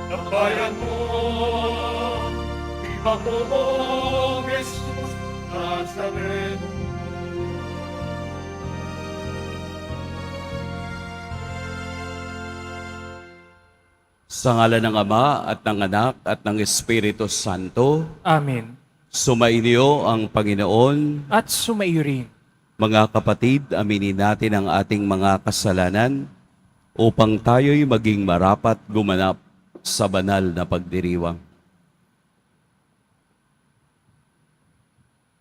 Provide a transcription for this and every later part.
ng bayan mo. Iba ko mo, Jesus Nazareno. Sa ngalan ng Ama at ng Anak at ng Espiritu Santo, Amen. sumainyo ang Panginoon. At sumaiyo rin. Mga kapatid, aminin natin ang ating mga kasalanan upang tayo'y maging marapat gumanap sa banal na pagdiriwang.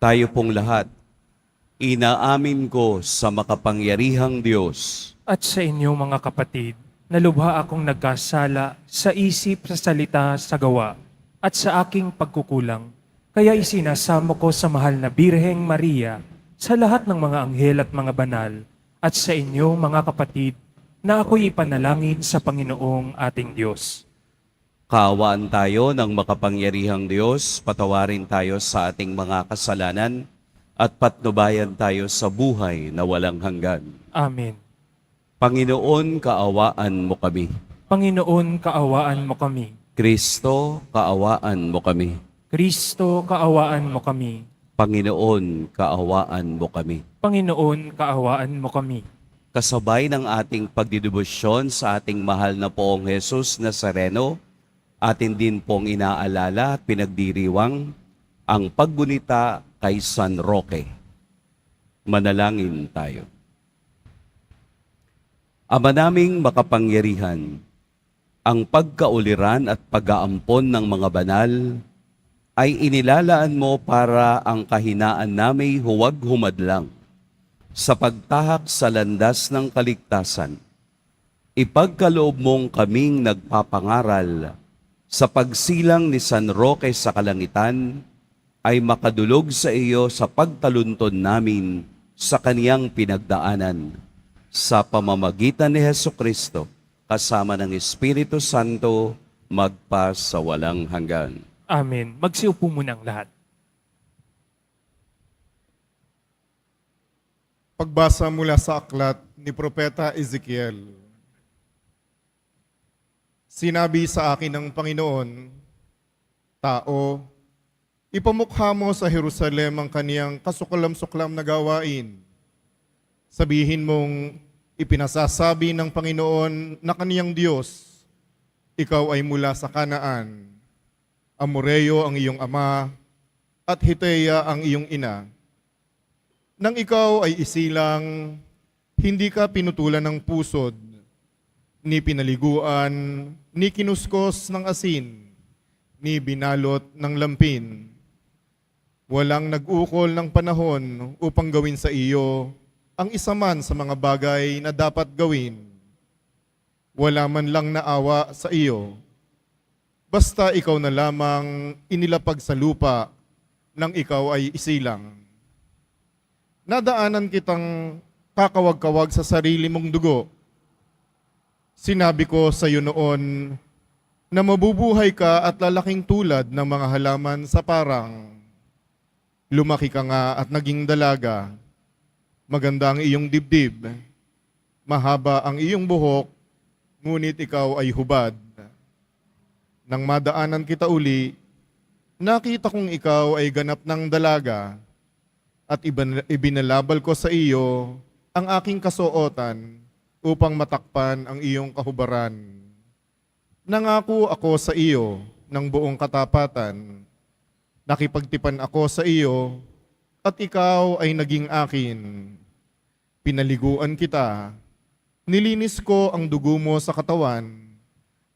Tayo pong lahat, inaamin ko sa makapangyarihang Diyos At sa inyo mga kapatid, nalubha akong nagkasala sa isip, sa salita, sa gawa, at sa aking pagkukulang. Kaya isinasamo ko sa mahal na Birheng Maria, sa lahat ng mga anghel at mga banal, at sa inyo mga kapatid, na ako'y ipanalangin sa Panginoong ating Diyos. Kaawaan tayo ng makapangyarihang Diyos, patawarin tayo sa ating mga kasalanan, at patnubayan tayo sa buhay na walang hanggan. Amen. Panginoon, kaawaan mo kami. Panginoon, kaawaan mo kami. Kristo, kaawaan mo kami. Kristo, kaawaan mo kami. Panginoon, kaawaan mo kami. Panginoon, kaawaan mo kami. Kasabay ng ating pagdidibusyon sa ating mahal na poong Jesus Nazareno, atin din pong inaalala at pinagdiriwang ang paggunita kay San Roque. Manalangin tayo. Ama naming makapangyarihan, ang pagkauliran at pag-aampon ng mga banal ay inilalaan mo para ang kahinaan namay huwag humadlang sa pagtahak sa landas ng kaligtasan. Ipagkaloob mong kaming nagpapangaral sa pagsilang ni San Roque sa kalangitan ay makadulog sa iyo sa pagtalunton namin sa kaniyang pinagdaanan. Sa pamamagitan ni Hesukristo, kasama ng Espiritu Santo, magpa sa walang hanggan. Amen. Magsiupo muna ang lahat. Pagbasa mula sa aklat ni Propeta Ezekiel. Sinabi sa akin ng Panginoon, Tao, ipamukha mo sa Jerusalem ang kaniyang kasuklam-suklam na gawain. Sabihin mong ipinasasabi ng Panginoon na kaniyang Diyos, ikaw ay mula sa Kanaan, Amoreo ang iyong ama, at Hitea ang iyong ina. Nang ikaw ay isilang, hindi ka pinutulan ng pusod, ni pinaliguan, ni kinuskos ng asin, ni binalot ng lampin. Walang nag-ukol ng panahon upang gawin sa iyo ang isa man sa mga bagay na dapat gawin. Wala man lang naawa sa iyo. Basta ikaw na lamang inilapag sa lupa nang ikaw ay isilang. Nadaanan kitang kakawag-kawag sa sarili mong dugo. Sinabi ko sa iyo noon na mabubuhay ka at lalaking tulad ng mga halaman sa parang. Lumaki ka nga at naging dalaga. Maganda ang iyong dibdib, mahaba ang iyong buhok, ngunit ikaw ay hubad. Nang madaanan kita uli, nakita kong ikaw ay ganap ng dalaga at ibinalabal ko sa iyo ang aking kasuotan upang matakpan ang iyong kahubaran. Nangako ako sa iyo ng buong katapatan, nakipagtipan ako sa iyo at ikaw ay naging akin. Pinaliguan kita, nilinis ko ang dugo mo sa katawan,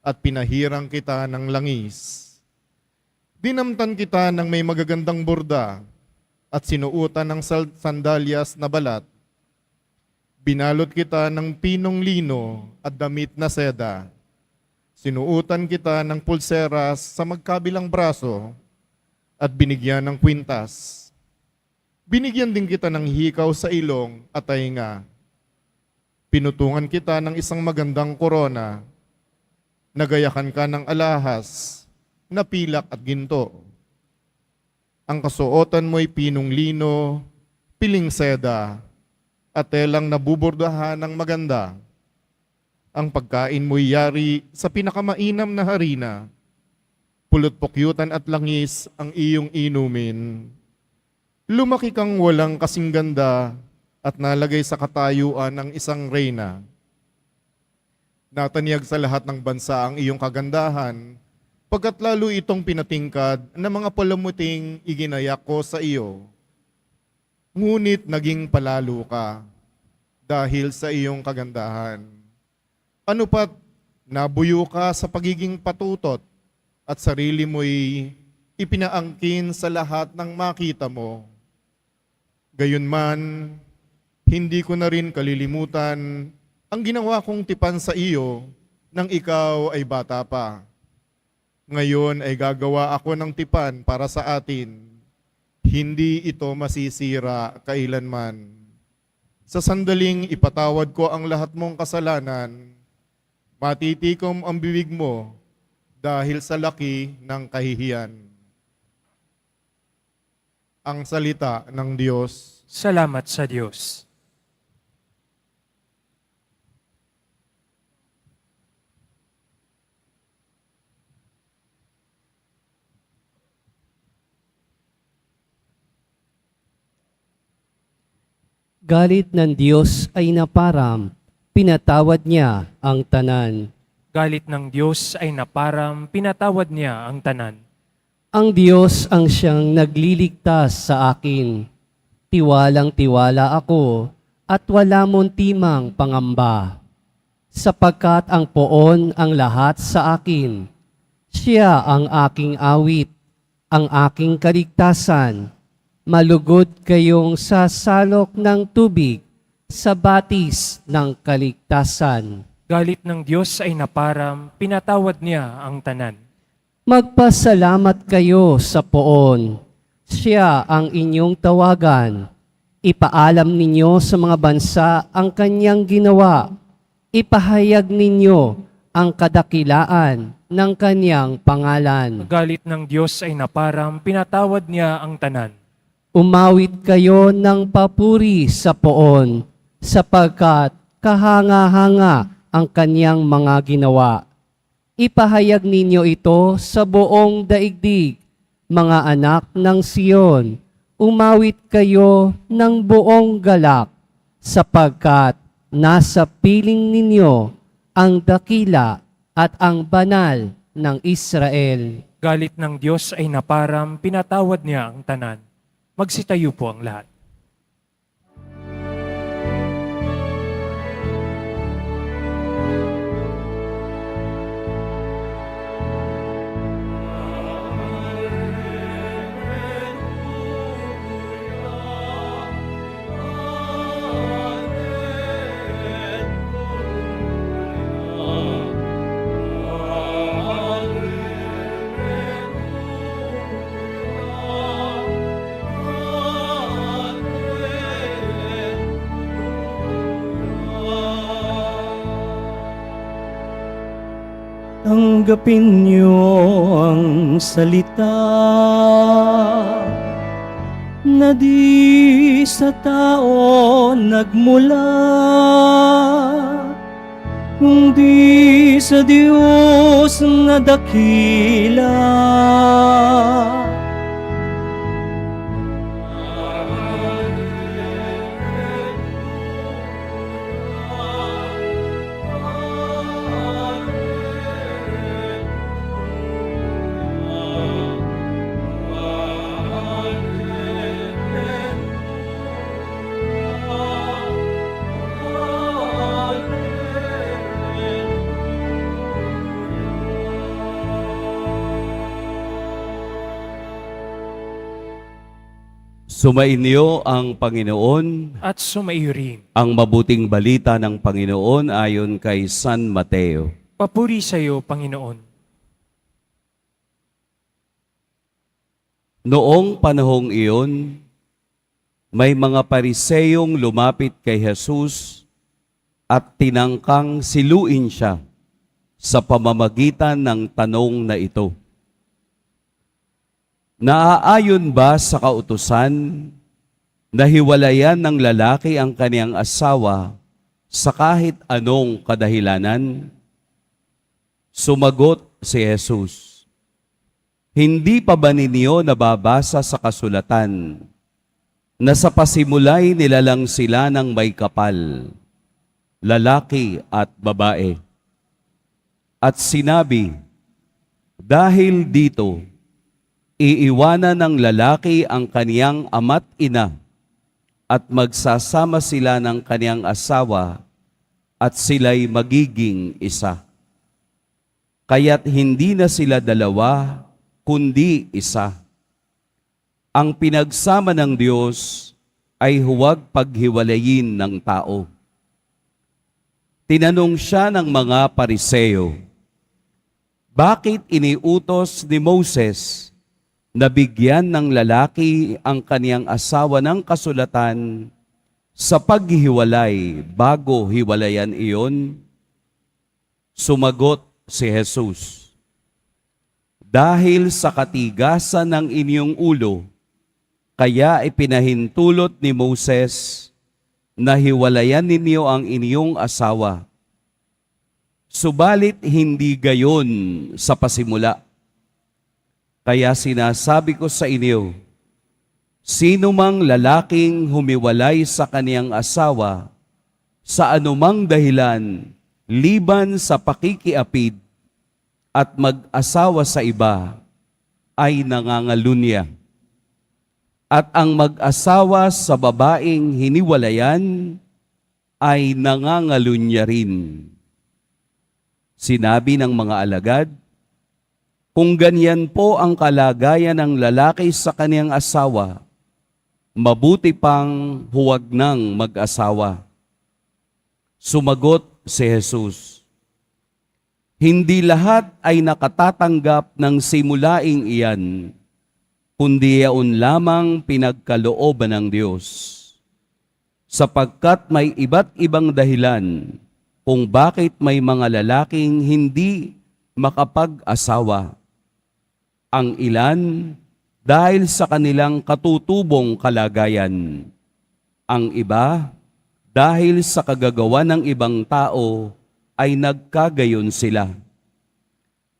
at pinahirang kita ng langis. Dinamtan kita ng may magagandang borda, at sinuutan ng sandalyas na balat. Binalot kita ng pinong lino at damit na seda. Sinuutan kita ng pulseras sa magkabilang braso, at binigyan ng kwintas. Binigyan din kita ng hikaw sa ilong at tainga. Pinutungan kita ng isang magandang korona. Nagayakan ka ng alahas, na pilak at ginto. Ang kasuotan mo'y pinong lino, piling seda, at telang nabubordahan ng maganda. Ang pagkain mo'y yari sa pinakamainam na harina. Pulot-pukyutan at langis ang iyong inumin. Lumaki kang walang kasing ganda at nalagay sa katayuan ng isang reyna. Natanyag sa lahat ng bansa ang iyong kagandahan, pagkat lalo itong pinatingkad na mga palamuting iginayak ko sa iyo. Ngunit naging palalo ka dahil sa iyong kagandahan. Ano pat, nabuyo ka sa pagiging patutot at sarili mo'y ipinaangkin sa lahat ng makita mo. Gayunman, hindi ko na rin kalilimutan ang ginawa kong tipan sa iyo nang ikaw ay bata pa. Ngayon ay gagawa ako ng tipan para sa atin. Hindi ito masisira kailanman. Sa sandaling ipatawad ko ang lahat mong kasalanan, matitikom ang bibig mo dahil sa laki ng kahihiyan. Ang salita ng Diyos. Salamat sa Diyos. Galit ng Diyos ay naparam, pinatawad niya ang tanan. Galit ng Diyos ay naparam, pinatawad niya ang tanan. Ang Diyos ang siyang nagliligtas sa akin. Tiwalang-tiwala ako at wala mong timang pangamba. Sapagkat ang poon ang lahat sa akin. Siya ang aking awit, ang aking kaligtasan. Malugod kayong sasalok ng tubig sa batis ng kaligtasan. Galit ng Diyos ay naparam, pinatawad niya ang tanan. Magpasalamat kayo sa poon. Siya ang inyong tawagan. Ipaalam ninyo sa mga bansa ang kanyang ginawa. Ipahayag ninyo ang kadakilaan ng kanyang pangalan. Galit ng Diyos ay naparam, pinatawad niya ang tanan. Umawit kayo ng papuri sa poon, sapagkat kahanga-hanga ang kanyang mga ginawa. Ipahayag ninyo ito sa buong daigdig, mga anak ng Siyon. Umawit kayo ng buong galak, sapagkat nasa piling ninyo ang dakila at ang banal ng Israel. Galit ng Diyos ay naparam, pinatawad niya ang tanan. Magsitayo po ang lahat. Tanggapin niyo ang salita na di sa tao nagmula, kundi sa Diyos na dakila. Sumainyo ang Panginoon, At sumaiyo rin. ang mabuting balita ng Panginoon ayon kay San Mateo. Papuri sa iyo, Panginoon. Noong panahong iyon, may mga Pariseyong lumapit kay Jesus at tinangkang siluin siya sa pamamagitan ng tanong na ito. Naaayon ba sa kautusan na hiwalayan ng lalaki ang kaniyang asawa sa kahit anong kadahilanan? Sumagot si Jesus, hindi pa ba ninyo nababasa sa kasulatan na sa pasimulay nilalang sila ng may kapal, lalaki at babae? At sinabi, dahil dito, iiwanan ng lalaki ang kaniyang ama't ina at magsasama sila ng kaniyang asawa at sila'y magiging isa. Kaya't hindi na sila dalawa, kundi isa. Ang pinagsama ng Diyos ay huwag paghiwalayin ng tao. Tinanong siya ng mga Pariseo, bakit iniutos ni Moses na bigyan ng lalaki ang kaniyang asawa ng kasulatan sa paghihiwalay bago hiwalayan iyon? Sumagot si Jesus, dahil sa katigasan ng inyong ulo, kaya ipinahintulot ni Moses na hiwalayan ninyo ang inyong asawa. Subalit hindi gayon sa pasimula. Kaya sinasabi ko sa inyo, sino mang lalaking humiwalay sa kaniyang asawa sa anumang dahilan liban sa pakikiapid at mag-asawa sa iba ay nangangalunya. At ang mag-asawa sa babaeng hiniwalayan ay nangangalunya rin. Sinabi ng mga alagad, kung ganyan po ang kalagayan ng lalaki sa kaniyang asawa, mabuti pang huwag nang mag-asawa. Sumagot si Jesus, hindi lahat ay nakatatanggap ng simulaing iyan, kundi yaon lamang pinagkalooban ng Diyos. Sapagkat may iba't ibang dahilan kung bakit may mga lalaking hindi makapag-asawa. Ang ilan dahil sa kanilang katutubong kalagayan. Ang iba dahil sa kagagawa ng ibang tao ay nagkagayon sila.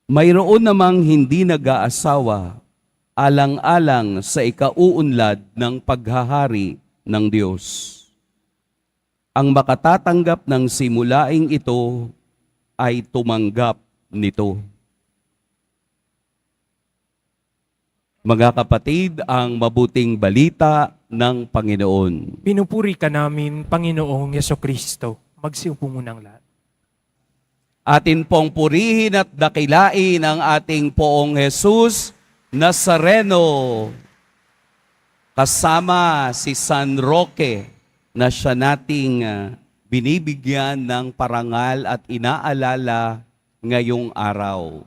Mayroon namang hindi nag-aasawa alang-alang sa ikauunlad ng paghahari ng Diyos. Ang makatatanggap ng simulaing ito ay tumanggap nito. Mga kapatid, ang mabuting balita ng Panginoon. Pinupuri ka namin, Panginoong Yesukristo. Magsiupo munang lahat. Atin pong purihin at dakilain ang ating Poong Jesus Nazareno. Kasama si San Roque na siya nating binibigyan ng parangal at inaalala ngayong araw.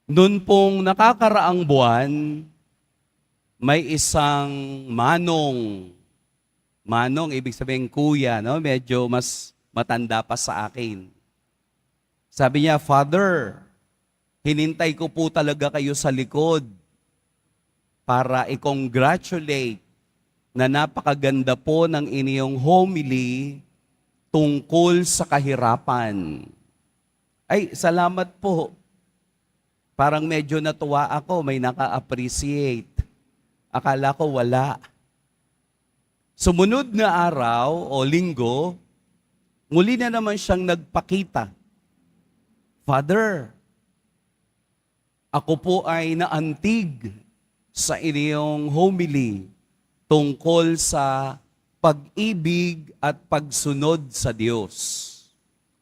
Noon pong nakakaraang buwan, may isang manong, ibig sabihin kuya, no? Medyo mas matanda pa sa akin. Sabi niya, Father, hinintay ko po talaga kayo sa likod para i-congratulate na napakaganda po ng inyong homily tungkol sa kahirapan. Ay, salamat po. Parang medyo natuwa ako, may naka-appreciate. Akala ko wala. Sumunod na araw o linggo, muli na naman siyang nagpakita. Father, ako po ay naantig sa inyong homily tungkol sa pag-ibig at pagsunod sa Diyos.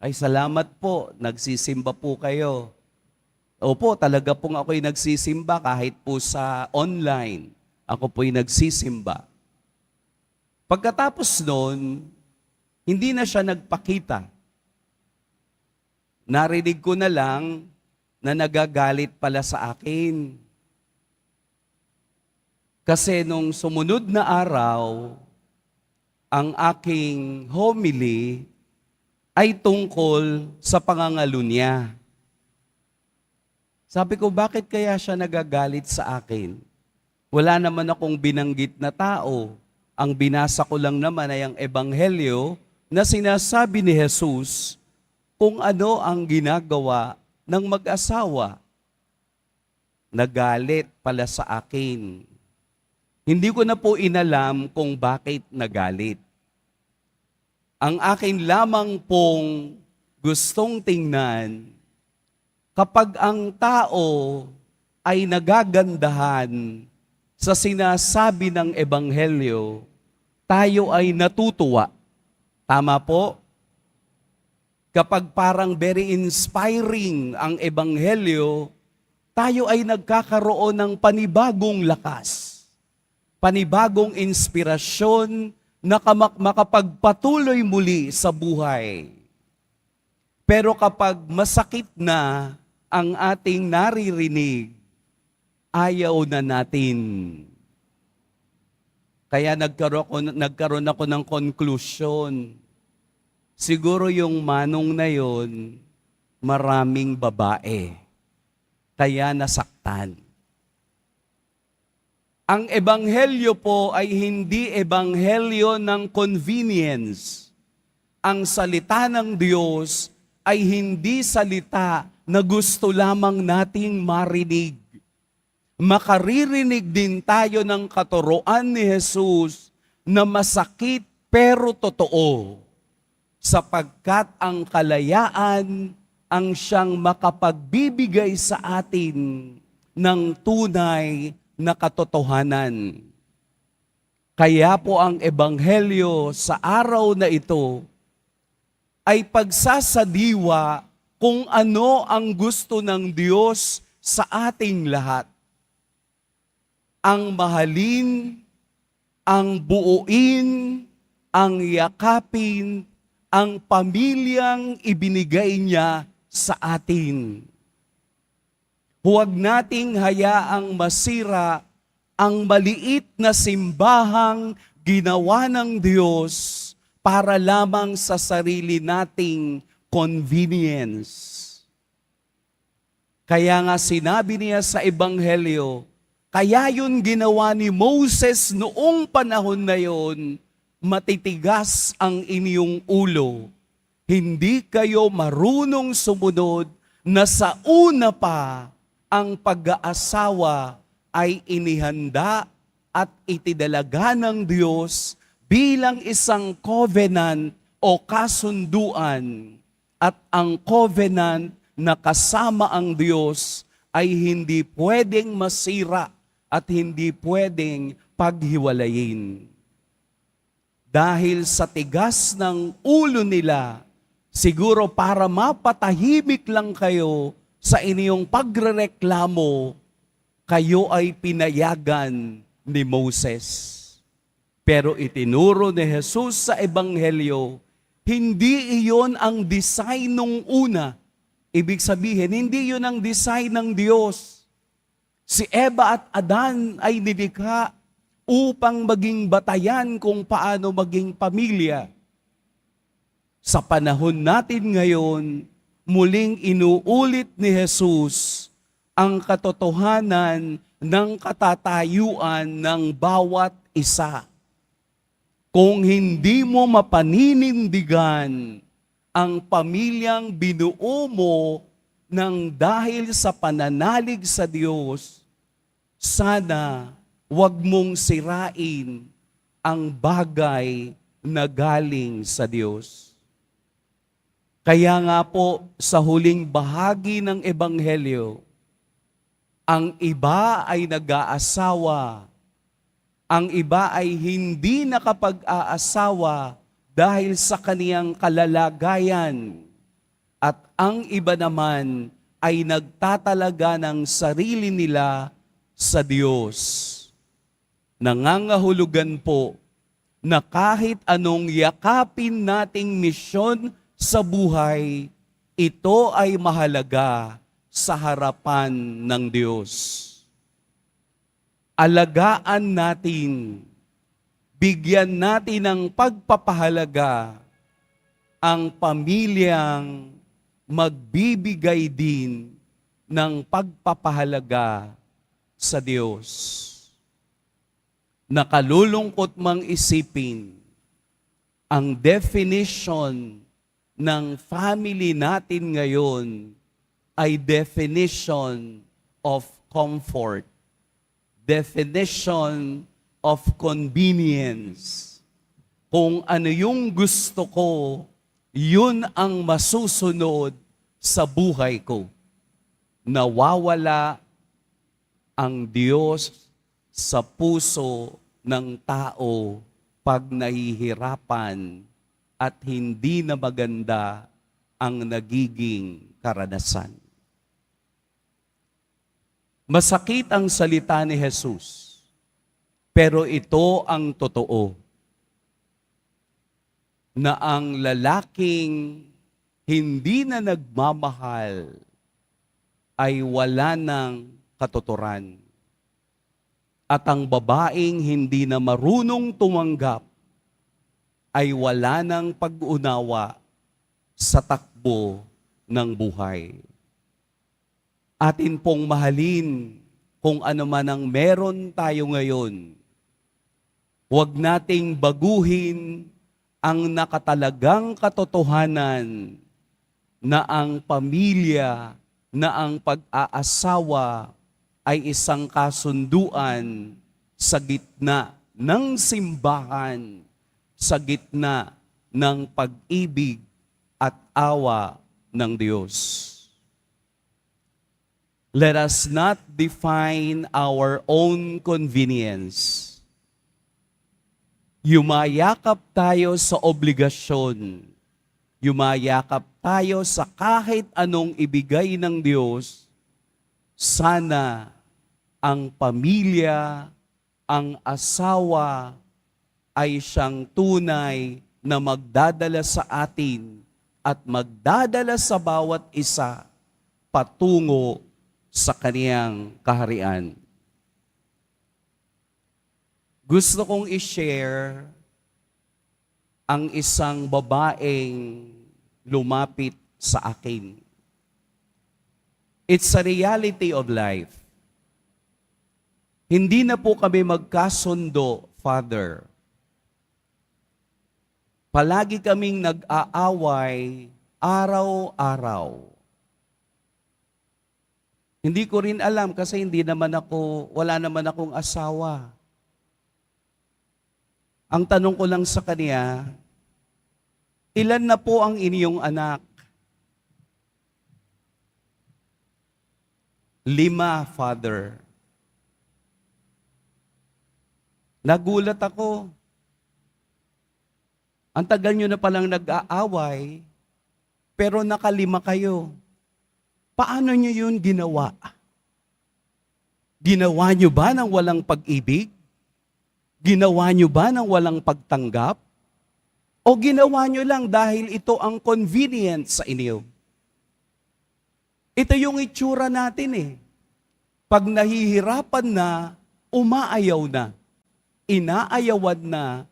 Ay, salamat po. Nagsisimba po kayo. Opo, talaga pong ako'y nagsisimba kahit po sa online. Ako po'y nagsisimba. Pagkatapos noon, hindi na siya nagpakita. Narinig ko na lang na nagagalit pala sa akin. Kasi nung sumunod na araw, ang aking homily ay tungkol sa pangangalunya. Sabi ko, bakit kaya siya nagagalit sa akin? Wala naman akong binanggit na tao. Ang binasa ko lang naman ay ang ebanghelyo na sinasabi ni Jesus kung ano ang ginagawa ng mag-asawa. Nagalit pala sa akin. Hindi ko na po inalam kung bakit nagalit. Ang akin lamang pong gustong tingnan, kapag ang tao ay nagagandahan sa sinasabi ng ebanghelyo, tayo ay natutuwa. Tama po? Kapag parang very inspiring ang ebanghelyo, tayo ay nagkakaroon ng panibagong lakas, panibagong inspirasyon na makapagpatuloy muli sa buhay. Pero kapag masakit na ang ating naririnig, ayaw na natin. Kaya nagkaroon ako ng conclusion. Siguro yung manong na yon, maraming babae. Kaya nasaktan. Ang ebanghelyo po ay hindi ebanghelyo ng convenience. Ang salita ng Diyos ay hindi salita na gusto lamang nating marinig. Makaririnig din tayo ng katuruan ni Jesus na masakit pero totoo, sapagkat ang kalayaan ang siyang makapagbibigay sa atin ng tunay na katotohanan. Kaya po ang ebanghelyo sa araw na ito ay pagsasadiwa kung ano ang gusto ng Diyos sa ating lahat. Ang mahalin, ang buuin, ang yakapin, ang pamilyang ibinigay niya sa atin. Huwag nating hayaang masira ang maliit na simbahang ginawa ng Diyos para lamang sa sarili nating convenience. Kaya nga sinabi niya sa ebanghelyo, kaya yun ginawa ni Moses noong panahon na yun, matitigas ang inyong ulo. Hindi kayo marunong sumunod na sa una pa ang pag-aasawa ay inihanda at itidalaga ng Diyos bilang isang covenant o kasunduan. At ang covenant na kasama ang Diyos ay hindi pwedeng masira at hindi pwedeng paghiwalayin. Dahil sa tigas ng ulo nila, siguro para mapatahimik lang kayo sa inyong pagrereklamo, kayo ay pinayagan ni Moses. Pero itinuro ni Jesus sa ebanghelyo, hindi iyon ang design nung una. Ibig sabihin, hindi yun ang design ng Diyos. Si Eva at Adan ay nilikha upang maging batayan kung paano maging pamilya. Sa panahon natin ngayon, muling inuulit ni Jesus ang katotohanan ng katatayuan ng bawat isa. Kung hindi mo mapaninindigan ang pamilyang binuo mo nang dahil sa pananalig sa Diyos, sana wag mong sirain ang bagay na galing sa Diyos. Kaya nga po sa huling bahagi ng ebanghelyo, ang iba ay nag-aasawa, ang iba ay hindi nakapag-aasawa dahil sa kaniyang kalalagayan, at ang iba naman ay nagtatalaga ng sarili nila sa Diyos. Nangangahulugan po na kahit anong yakapin nating misyon sa buhay, ito ay mahalaga sa harapan ng Diyos. Alagaan natin, bigyan natin ng pagpapahalaga ang pamilyang magbibigay din ng pagpapahalaga sa Diyos. Nakalulungkot mang isipin, ang definition ng family natin ngayon ay definition of comfort, definition of convenience. Kung ano yung gusto ko, yun ang masusunod sa buhay ko. Nawawala ang Diyos sa puso ng tao pag nahihirapan at hindi na maganda ang nagiging karanasan. Masakit ang salita ni Jesus, pero ito ang totoo, na ang lalaking hindi na nagmamahal ay wala ng katuturan. At ang babaeng hindi na marunong tumanggap ay wala ng pag-unawa sa takbo ng buhay. Atin pong mahalin kung ano man ang meron tayo ngayon. Huwag nating baguhin ang nakatalagang katotohanan na ang pamilya, na ang pag-aasawa ay isang kasunduan sa gitna ng simbahan, sa gitna ng pag-ibig at awa ng Diyos. Let us not define our own convenience. Yumayakap tayo sa obligasyon. Yumayakap tayo sa kahit anong ibigay ng Diyos. Sana ang pamilya, ang asawa ay siyang tunay na magdadala sa atin at magdadala sa bawat isa patungo sa kaniyang kaharian. Gusto kong i-share ang isang babaeng lumapit sa akin. It's a reality of life. Hindi na po kami magkasundo, Father. Palagi kaming nag-aaway araw-araw. Hindi ko rin alam kasi wala naman akong asawa. Ang tanong ko lang sa kanya, ilan na po ang inyong anak? 5, Father. Nagulat ako. Ang tagal nyo na palang nag-aaway, pero nakalima kayo. Paano nyo yun ginawa? Ginawa nyo ba ng walang pag-ibig? Ginawa nyo ba ng walang pagtanggap? O ginawa nyo lang dahil ito ang convenient sa inyo? Ito yung itsura natin eh. Pag nahihirapan na, umaayaw na. Inaayawan na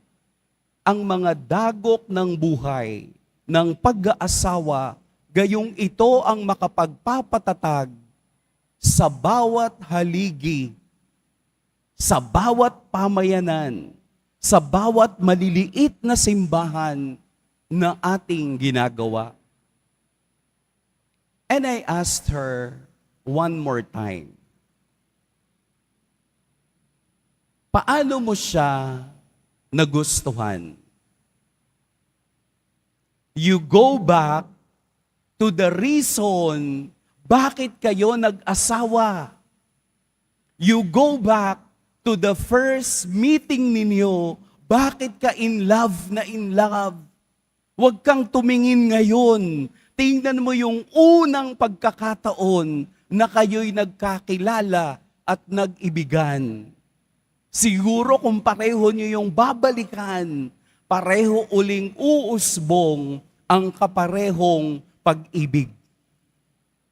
ang mga dagok ng buhay, ng pag-aasawa, gayong ito ang makapagpapatatag sa bawat haligi, sa bawat pamayanan, sa bawat maliliit na simbahan na ating ginagawa. And I asked her one more time, paano mo siya nagustuhan? You go back to the reason bakit kayo nag-asawa. You go back to the first meeting ninyo, bakit ka in love na in love. Huwag kang tumingin ngayon. Tingnan mo yung unang pagkakataon na kayo'y nagkakilala at nag-ibigan. Siguro kung pareho nyo yung babalikan, pareho uling uusbong ang kaparehong pag-ibig.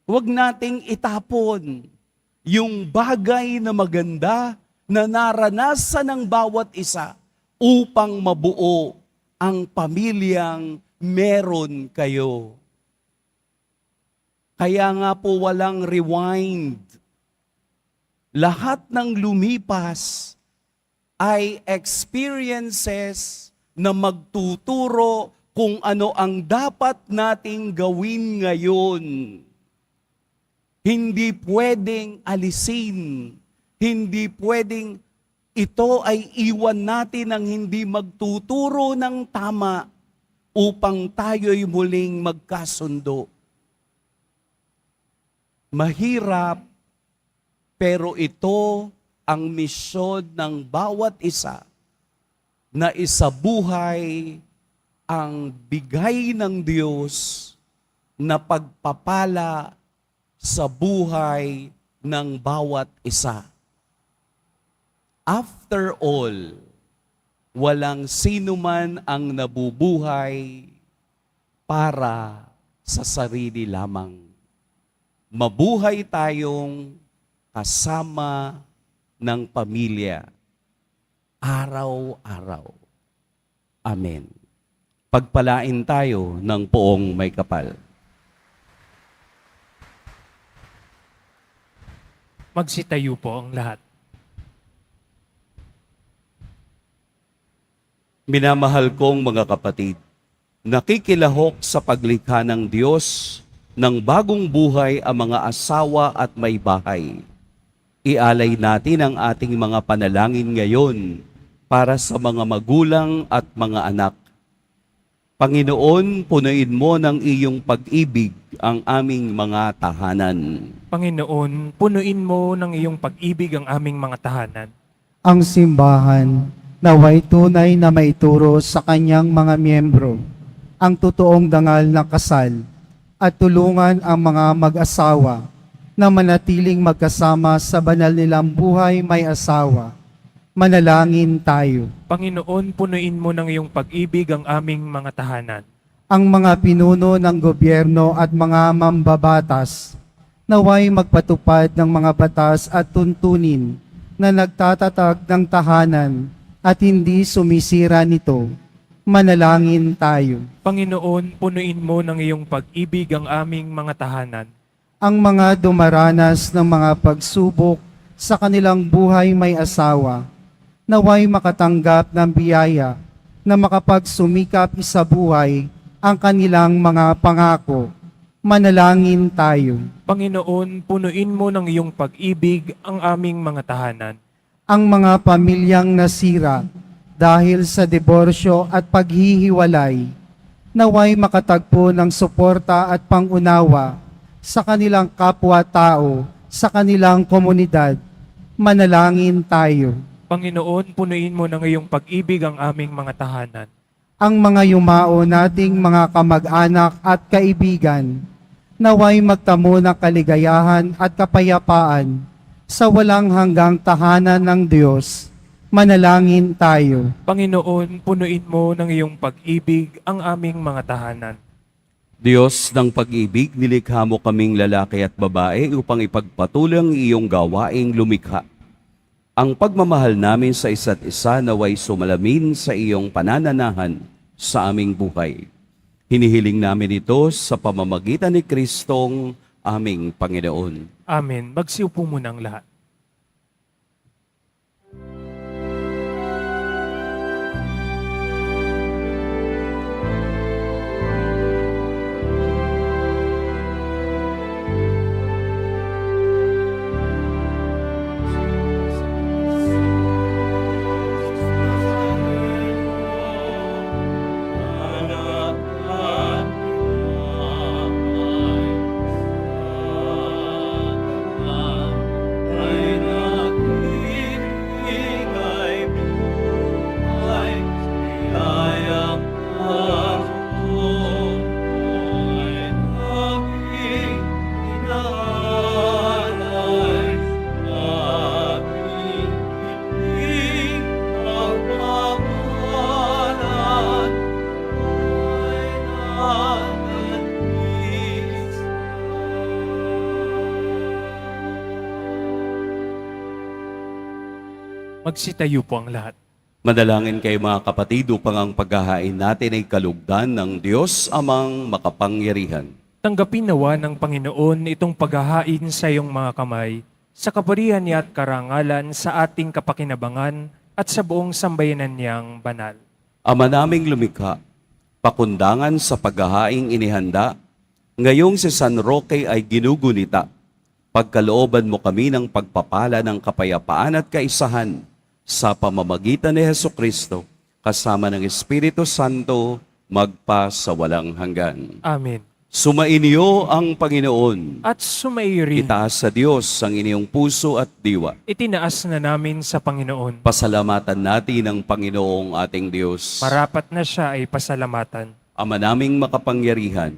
Huwag nating itapon yung bagay na maganda na naranasan ng bawat isa upang mabuo ang pamilyang meron kayo. Kaya nga po walang rewind. Lahat ng lumipas ay experiences na magtuturo kung ano ang dapat nating gawin ngayon. Hindi pwedeng alisin, hindi pwedeng ito ay iwan natin ng hindi magtuturo ng tama upang tayo'y muling magkasundo. Mahirap, pero ito ang misyon ng bawat isa na isabuhay ang bigay ng Diyos na pagpapala sa buhay ng bawat isa. After all, walang sino man ang nabubuhay para sa sarili lamang. Mabuhay tayong kasama ng pamilya araw-araw. Amen. Pagpalain tayo ng poong may kapal. Magsitayo po ang lahat. Minamahal kong mga kapatid, nakikilahok sa paglikha ng Diyos ng bagong buhay ang mga asawa at may bahay. Ialay natin ang ating mga panalangin ngayon para sa mga magulang at mga anak. Panginoon, punuin mo ng iyong pag-ibig ang aming mga tahanan. Panginoon, punuin mo ng iyong pag-ibig ang aming mga tahanan. Ang simbahan naway tunay na maituro sa kanyang mga miyembro ang totoong dangal ng kasal at tulungan ang mga mag-asawa na manatiling magkasama sa banal nilang buhay may asawa. Manalangin tayo. Panginoon, punuin mo ng iyong pag-ibig ang aming mga tahanan. Ang mga pinuno ng gobyerno at mga mambabatas naway magpatupad ng mga batas at tuntunin na nagtatatag ng tahanan at hindi sumisira nito. Manalangin tayo. Panginoon, punuin mo ng iyong pag-ibig ang aming mga tahanan. Ang mga dumaranas ng mga pagsubok sa kanilang buhay may asawa, naway makatanggap ng biyaya na makapagsumikap sa buhay ang kanilang mga pangako. Manalangin tayo. Panginoon, punuin mo ng iyong pag-ibig ang aming mga tahanan. Ang mga pamilyang nasira dahil sa diborsyo at paghihiwalay, naway makatagpo ng suporta at pangunawa sa kanilang kapwa-tao, sa kanilang komunidad. Manalangin tayo. Panginoon, punuin mo ng iyong pag-ibig ang aming mga tahanan. Ang mga yumao nating mga kamag-anak at kaibigan, naway magtamo ng kaligayahan at kapayapaan sa walang hanggang tahanan ng Diyos. Manalangin tayo. Panginoon, punuin mo ng iyong pag-ibig ang aming mga tahanan. Diyos ng pag-ibig, nilikha mo kaming lalaki at babae upang ipagpatuloy ang iyong gawaing lumikha. Ang pagmamahal namin sa isa't isa naway sumalamin sa iyong panananahan sa aming buhay. Hinihiling namin ito sa pamamagitan ni Kristong aming Panginoon. Amen. Magsiupo muna ang lahat. Magsitayo po ang lahat. Madalangin kayo mga kapatid upang ang paghahain natin ay kalugdan ng Diyos amang makapangyarihan. Tanggapin nawa ng Panginoon itong paghahain sa iyong mga kamay, sa kapurihan niya at karangalan sa ating kapakinabangan at sa buong sambayanan niyang banal. Ama naming lumikha, pakundangan sa paghahaing inihanda, ngayong si San Roque ay ginugunita. Pagkalooban mo kami ng pagpapala ng kapayapaan at kaisahan sa pamamagitan ni Hesukristo, kasama ng Espiritu Santo, magpa sa walang hanggan. Amen. Sumainyo ang Panginoon. At sumaiyo rin, Itaas sa Diyos ang inyong puso at diwa. itinaas na namin sa Panginoon. Pasalamatan natin ang Panginoong ating Diyos. Marapat na siya ay pasalamatan. Ama naming makapangyarihan,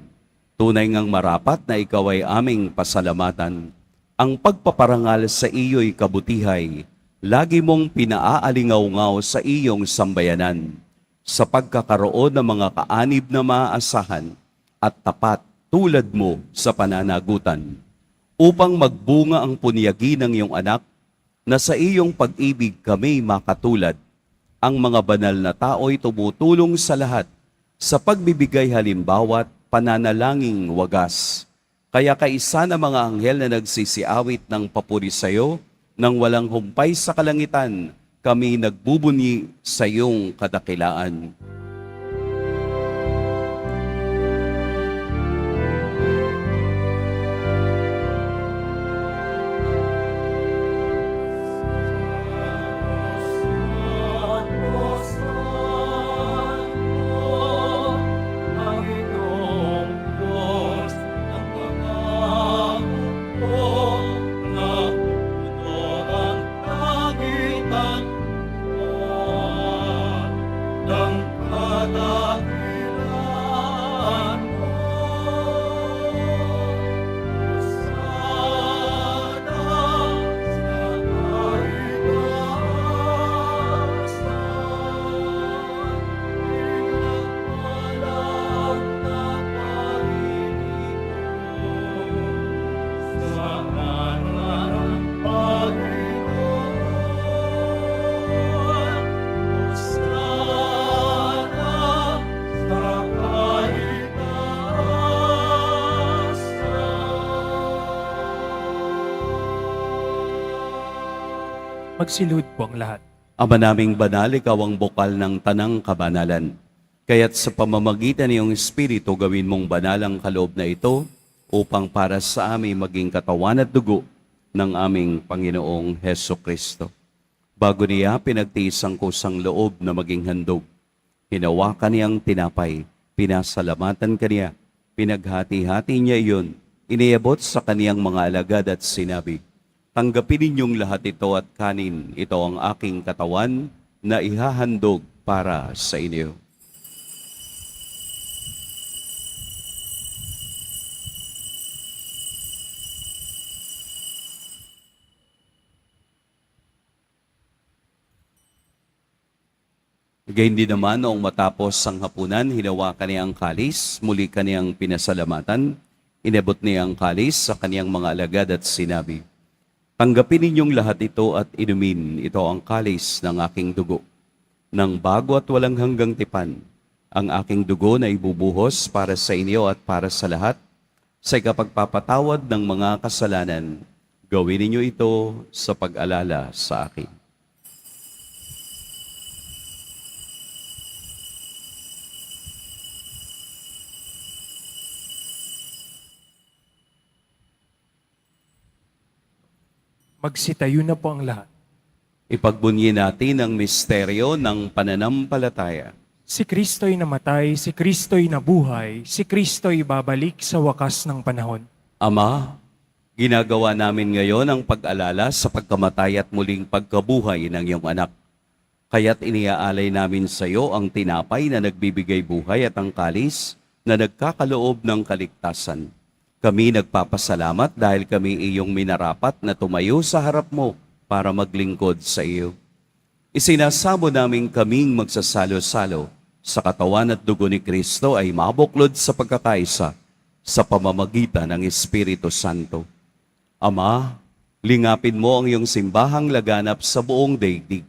tunay ngang marapat na ikaw ay aming pasalamatan. Ang pagpaparangal sa iyo'y kabutihay, lagi mong pinaaalingaw-ngaw sa iyong sambayanan, sa pagkakaroon ng mga kaanib na maaasahan at tapat tulad mo sa pananagutan, upang magbunga ang punyagi ng iyong anak, na sa iyong pag-ibig kami makatulad. Ang mga banal na tao'y tumutulong sa lahat, sa pagbibigay halimbawa at pananalangin wagas. Kaya kaisa na mga anghel na nagsisiawit ng papuri sa iyo, nang walang humpay sa kalangitan, kami nagbubunyi sa iyong kadakilaan. Magsilud po ang lahat. Ama naming banal, ikaw ang bukal ng tanang kabanalan. Kaya't sa pamamagitan ng iyong Espiritu, gawin mong banal ang kaloob na ito upang para sa amin maging katawan at dugo ng aming Panginoong Heso Kristo. Bago niya pinagtiis ang kusang loob na maging handog, hinawakan niyang tinapay, pinasalamatan kaniya, pinaghati-hati niya iyon, iniabot sa kaniyang mga alagad at sinabi, "Tanggapin ninyong lahat ito at kanin, ito ang aking katawan na ihahandog para sa inyo." Gayon din naman noong matapos ang hapunan, hinawakan niya ang kalis, muli kaniyang pinasalamatan, inabot niya ang kalis sa kaniyang mga alagad at sinabi, "Tanggapin ninyong lahat ito at inumin, ito ang kalis ng aking dugo, ng bago at walang hanggang tipan, ang aking dugo na ibubuhos para sa inyo at para sa lahat, sa ikapagpapatawad ng mga kasalanan. Gawin ninyo ito sa pag-alala sa akin." Magsitayo na po ang lahat. Ipagbunyi natin ang misteryo ng pananampalataya. Si Kristo'y namatay, si Kristo'y nabuhay, si Kristo'y babalik sa wakas ng panahon. Ama, ginagawa namin ngayon ang pag-alala sa pagkamatay at muling pagkabuhay ng iyong anak. Kaya't iniaalay namin sa iyo ang tinapay na nagbibigay buhay at ang kalis na nagkakaloob ng kaligtasan. Kami nagpapasalamat dahil kami iyong minarapat na tumayo sa harap mo para maglingkod sa iyo. Isinasamo namin kaming magsasalo-salo sa katawan at dugo ni Kristo ay mabuklod sa pagkakaisa sa pamamagitan ng Espiritu Santo. Ama, lingapin mo ang iyong simbahang laganap sa buong daigdig.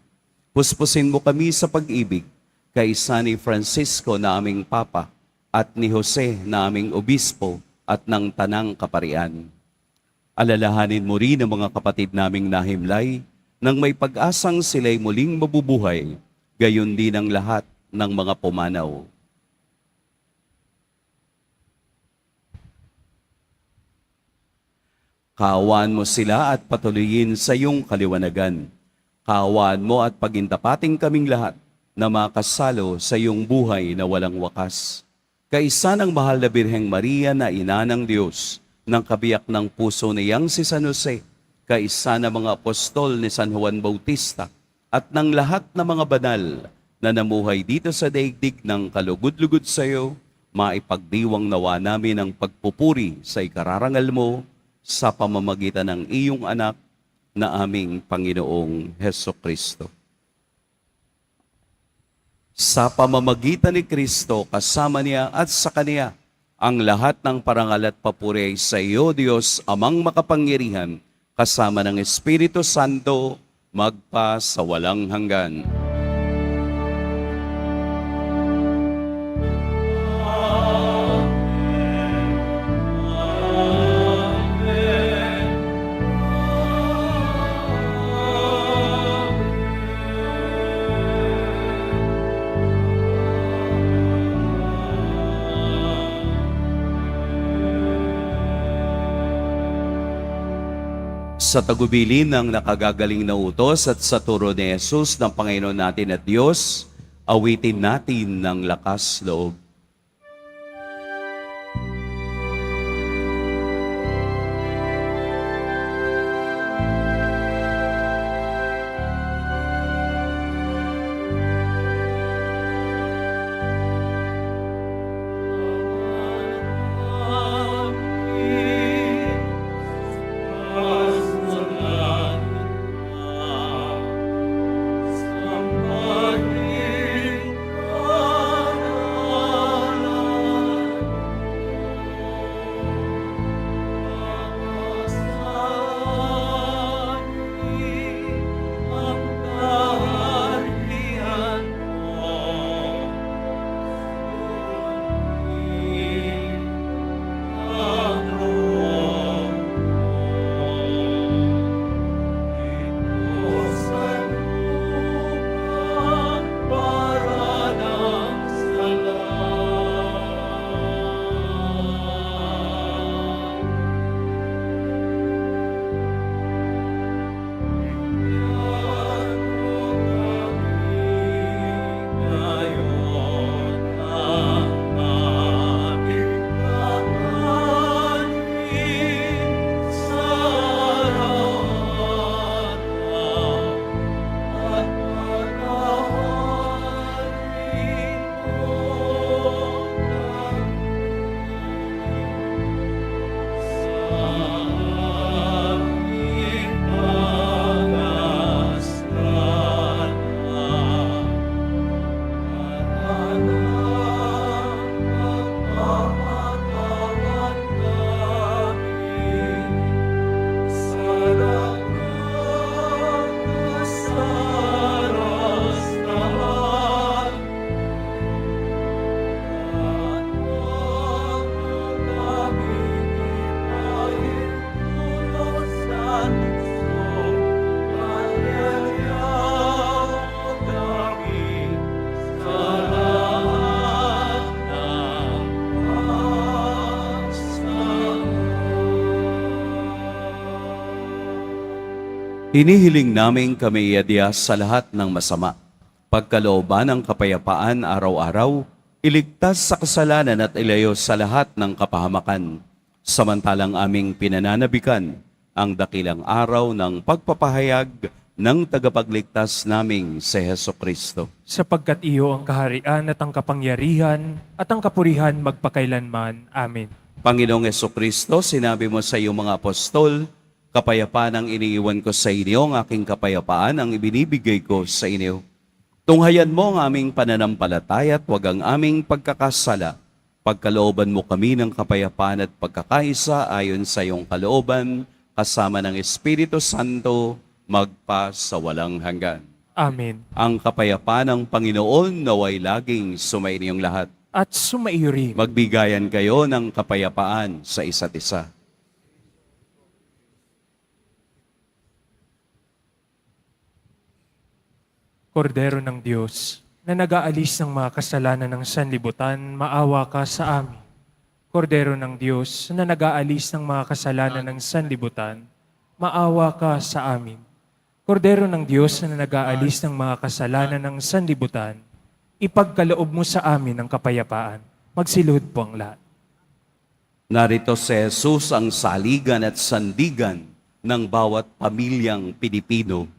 Puspusin mo kami sa pag-ibig, kaisa ni Francisco na aming Papa at ni Jose na aming Obispo at ng Tanang Kaparian. Alalahanin mo rin ang mga kapatid naming nahimlay nang may pag-asang sila'y muling mabubuhay, gayon din ang lahat ng mga pumanaw. Kaawaan mo sila at patuloyin sa iyong kaliwanagan. Kaawaan mo at pagintapating kaming lahat na makasalo sa iyong buhay na walang wakas. Kaisa ng mahal na Birheng Maria na ina ng Diyos, ng kabiyak ng puso niyang si San Jose, kaisa ng mga apostol ni San Juan Bautista, at ng lahat ng mga banal na namuhay dito sa daigdig ng kalugod-lugod sa iyo, maipagdiwang nawa namin ang pagpupuri sa ikararangal mo sa pamamagitan ng iyong anak na aming Panginoong Heso Kristo. Sa pamamagitan ni Kristo, kasama niya at sa Kaniya, ang lahat ng parangal at papuri ay sa iyo, Diyos, Amang makapangyarihan, kasama ng Espiritu Santo, magpa sa walang hanggan. Sa tagubilin ng nakagagaling na utos at sa turo ni Jesus ng Panginoon natin at Diyos, awitin natin ng lakas loob. Hinihiling namin kami iadya sa lahat ng masama. Pagkalooban ng kapayapaan araw-araw, iligtas sa kasalanan at ilayo sa lahat ng kapahamakan. Samantalang aming pinananabikan ang dakilang araw ng pagpapahayag ng tagapagligtas naming si Heso Kristo. Sapagkat iyo ang kaharian at ang kapangyarihan at ang kapurihan magpakailanman. Amen. Panginoong Heso Kristo, sinabi mo sa iyong mga apostol, kapayapaan ang iniiwan ko sa inyo, ang aking kapayapaan ang ibinibigay ko sa inyo. Tunghayan mo ang aming pananampalataya at huwag ang aming pagkakasala. Pagkalooban mo kami ng kapayapaan at pagkakaisa ayon sa iyong kalooban, kasama ng Espiritu Santo, magpa sa walang hanggan. Amen. Ang kapayapaan ng Panginoon naway laging sumainyong lahat. At sumaiyo rin. Magbigayan kayo ng kapayapaan sa isa't isa. Kordero ng Diyos, na nag-aalis ng mga kasalanan ng sanlibutan, maawa ka sa amin. Kordero ng Diyos, na nag-aalis ng mga kasalanan ng sanlibutan, maawa ka sa amin. Kordero ng Diyos, na nag-aalis ng mga kasalanan ng sanlibutan, ipagkaloob mo sa amin ang kapayapaan. Magsiluhod po ang lahat. Narito si Jesus ang saligan at sandigan ng bawat pamilyang Pilipino.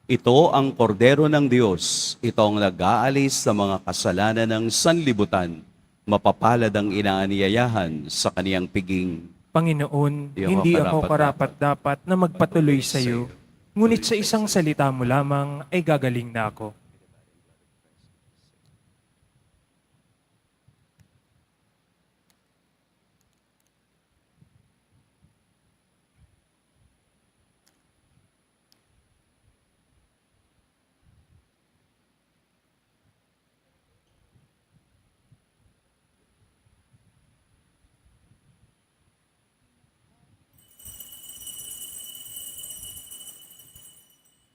Ito ang kordero ng Diyos. Ito ang nag-aalis sa mga kasalanan ng sanlibutan. Mapapalad ang inaanyayahan sa kaniyang piging. Panginoon, Di ako hindi ako karapat-dapat karapat-dapat na magpatuloy sa iyo, ngunit sa isang salita mo lamang ay gagaling na ako.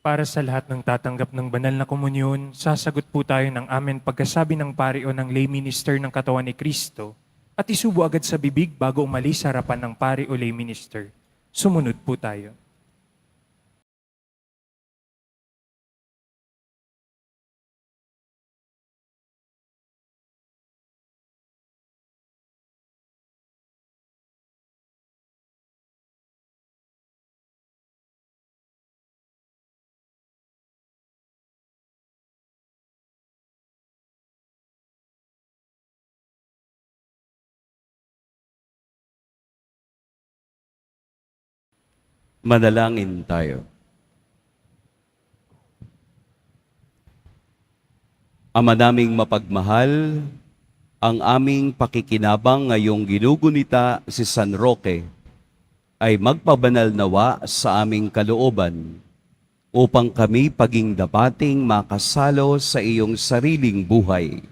Para sa lahat ng tatanggap ng banal na komunyon, sasagot po tayo ng amen pagkasabi ng pari o ng lay minister ng katawan ni Kristo at isubo agad sa bibig bago umalis sa harapan ng pari o lay minister. Sumunod po tayo. Manalangin tayo. Ama naming mapagmahal, ang aming pakikinabang ngayong ginugunita si San Roque ay magpabanal nawa sa aming kalooban upang kami paging dapating makasalo sa iyong sariling buhay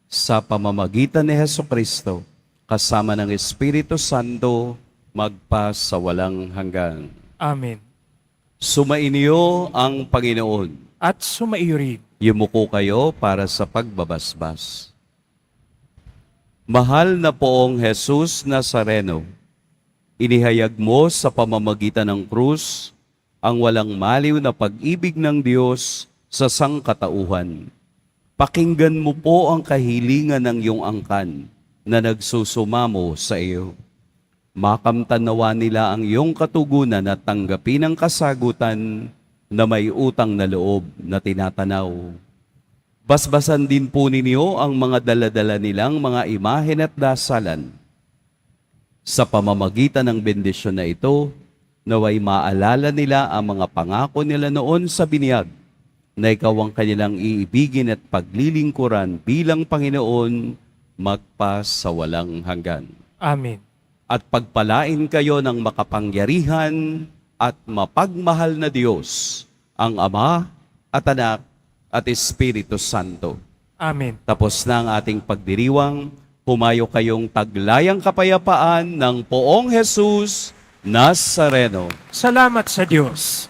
sa pamamagitan ni Hesukristo kasama ng Espiritu Santo magpa sa walang hanggan. Amen. Sumainyo ang Panginoon. At sumaiyo rin. Yumuko kayo para sa pagbabasbas. Mahal na poong Jesus Nazareno, inihayag mo sa pamamagitan ng krus ang walang maliw na pag-ibig ng Diyos sa sangkatauhan. Pakinggan mo po ang kahilingan ng iyong angkan na nagsusumamo sa iyo. Makamtan nawa nila ang iyong katugunan at tanggapin ang kasagutan na may utang na loob na tinatanaw. Basbasan din po ninyo ang mga daladala nilang mga imahen at dasalan. Sa pamamagitan ng bendisyon na ito, naway maalala nila ang mga pangako nila noon sa binyag na ikaw ang kanilang iibigin at paglilingkuran bilang Panginoon magpa sa walang hanggan. Amen. At pagpalain kayo ng makapangyarihan at mapagmahal na Diyos, ang Ama at Anak at Espiritu Santo. Amen. Tapos na ang ating pagdiriwang, humayo kayong taglayang kapayapaan ng poong Jesus Nazareno. Salamat sa Diyos.